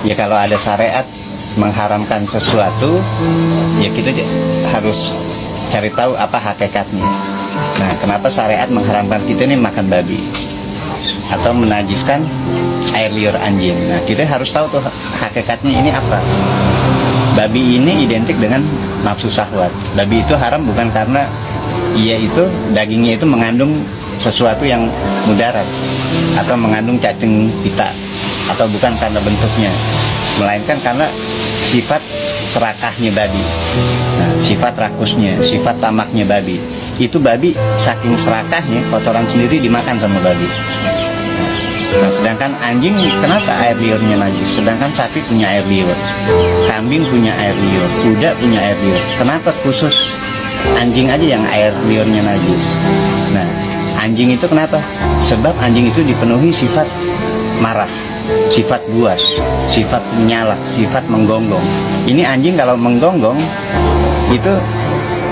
Ya kalau ada syariat mengharamkan sesuatu, ya kita harus cari tahu apa hakikatnya. Nah, kenapa syariat mengharamkan kita ini makan babi atau menajiskan air liur anjing? Nah, kita harus tahu tuh hakikatnya ini apa. Babi ini identik dengan nafsu syahwat. Babi itu haram bukan karena dagingnya itu mengandung sesuatu yang mudarat atau mengandung cacing pita, atau bukan karena bentuknya, melainkan karena sifat serakahnya babi. Nah, sifat rakusnya, sifat tamaknya babi. Itu babi saking serakahnya, kotoran sendiri dimakan sama babi. Nah, sedangkan anjing kenapa air liurnya najis? Sedangkan sapi punya air liur, kambing punya air liur, kuda punya air liur. Kenapa khusus anjing aja yang air liurnya najis? Nah, anjing itu kenapa? Sebab anjing itu dipenuhi sifat marah, sifat buas, sifat menyala, sifat menggonggong. Ini anjing kalau menggonggong itu,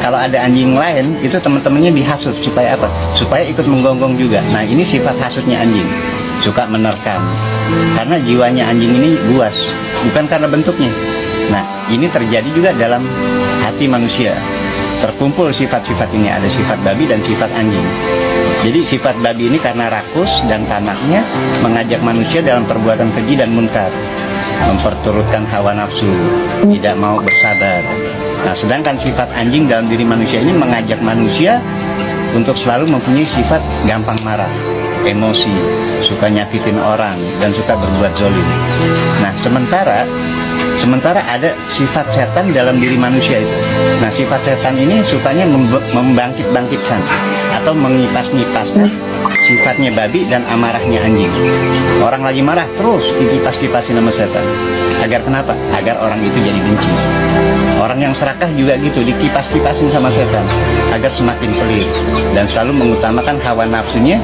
kalau ada anjing lain itu teman-temannya dihasut supaya apa? Supaya ikut menggonggong juga. Nah, ini sifat hasutnya anjing, suka menerkam. Karena jiwanya anjing ini buas, bukan karena bentuknya. Nah, ini terjadi juga dalam hati manusia. Terkumpul sifat-sifat ini, ada sifat babi dan sifat anjing. Jadi sifat babi ini karena rakus dan tamaknya mengajak manusia dalam perbuatan keji dan munkar, memperturutkan hawa nafsu, tidak mau bersabar. Nah, sedangkan sifat anjing dalam diri manusia ini mengajak manusia untuk selalu mempunyai sifat gampang marah, emosi, suka nyakitin orang, dan suka berbuat zolim. Nah, sementara ada sifat setan dalam diri manusia itu. Nah, sifat setan ini sukanya membangkit-bangkitkan atau mengipas-ngipaskan sifatnya babi dan amarahnya anjing. Orang lagi marah terus dikipas-kipasin sama setan. Agar kenapa? Agar orang itu jadi benci. Orang yang serakah juga gitu, dikipas-kipasin sama setan agar semakin pelit dan selalu mengutamakan hawa nafsunya.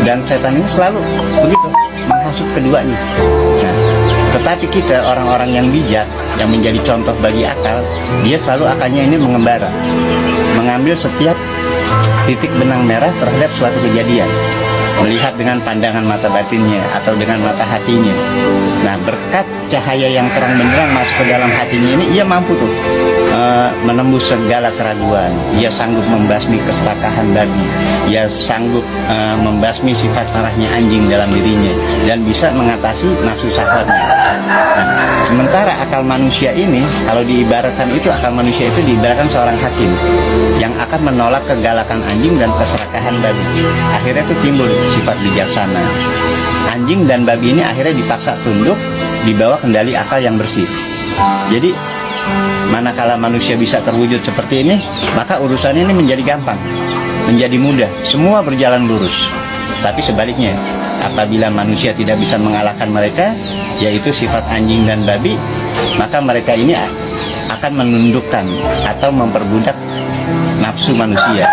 Dan setan ini selalu begitu menghasut keduanya. Nah, tetapi kita orang-orang yang bijak, yang menjadi contoh bagi akal, dia selalu akalnya ini mengembara, mengambil setiap titik benang merah terhadap suatu kejadian, melihat dengan pandangan mata batinnya atau dengan mata hatinya. Nah, berkat cahaya yang terang benderang masuk ke dalam hatinya ini, ia mampu tuh menembus segala keraguan. Ia sanggup membasmi keserakahan babi, ia sanggup membasmi sifat marahnya anjing dalam dirinya, dan bisa mengatasi nafsu syahwatnya. Nah, sementara akal manusia ini, kalau diibaratkan itu, akal manusia itu diibaratkan seorang hakim yang akan menolak kegalakan anjing dan keserakahan babi. Akhirnya itu timbul sifat bijaksana. Anjing dan babi ini akhirnya dipaksa tunduk di bawah kendali akal yang bersih. Jadi manakala manusia bisa terwujud seperti ini, maka urusannya ini menjadi gampang, menjadi mudah, semua berjalan lurus. Tapi sebaliknya, apabila manusia tidak bisa mengalahkan mereka, yaitu sifat anjing dan babi, maka mereka ini akan menundukkan atau memperbudak nafsu manusia.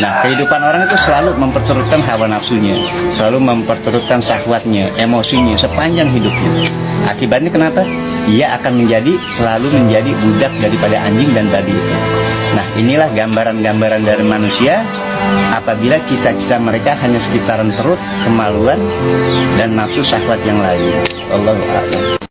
Nah, kehidupan orang itu selalu memperturutkan hawa nafsunya, selalu memperturutkan syahwatnya, emosinya sepanjang hidupnya. Akibatnya kenapa? Ia akan selalu menjadi budak daripada anjing dan babi itu. Nah, inilah gambaran-gambaran dari manusia apabila cita-cita mereka hanya sekitaran perut, kemaluan, dan nafsu syahwat yang lain. Allahu a'lam.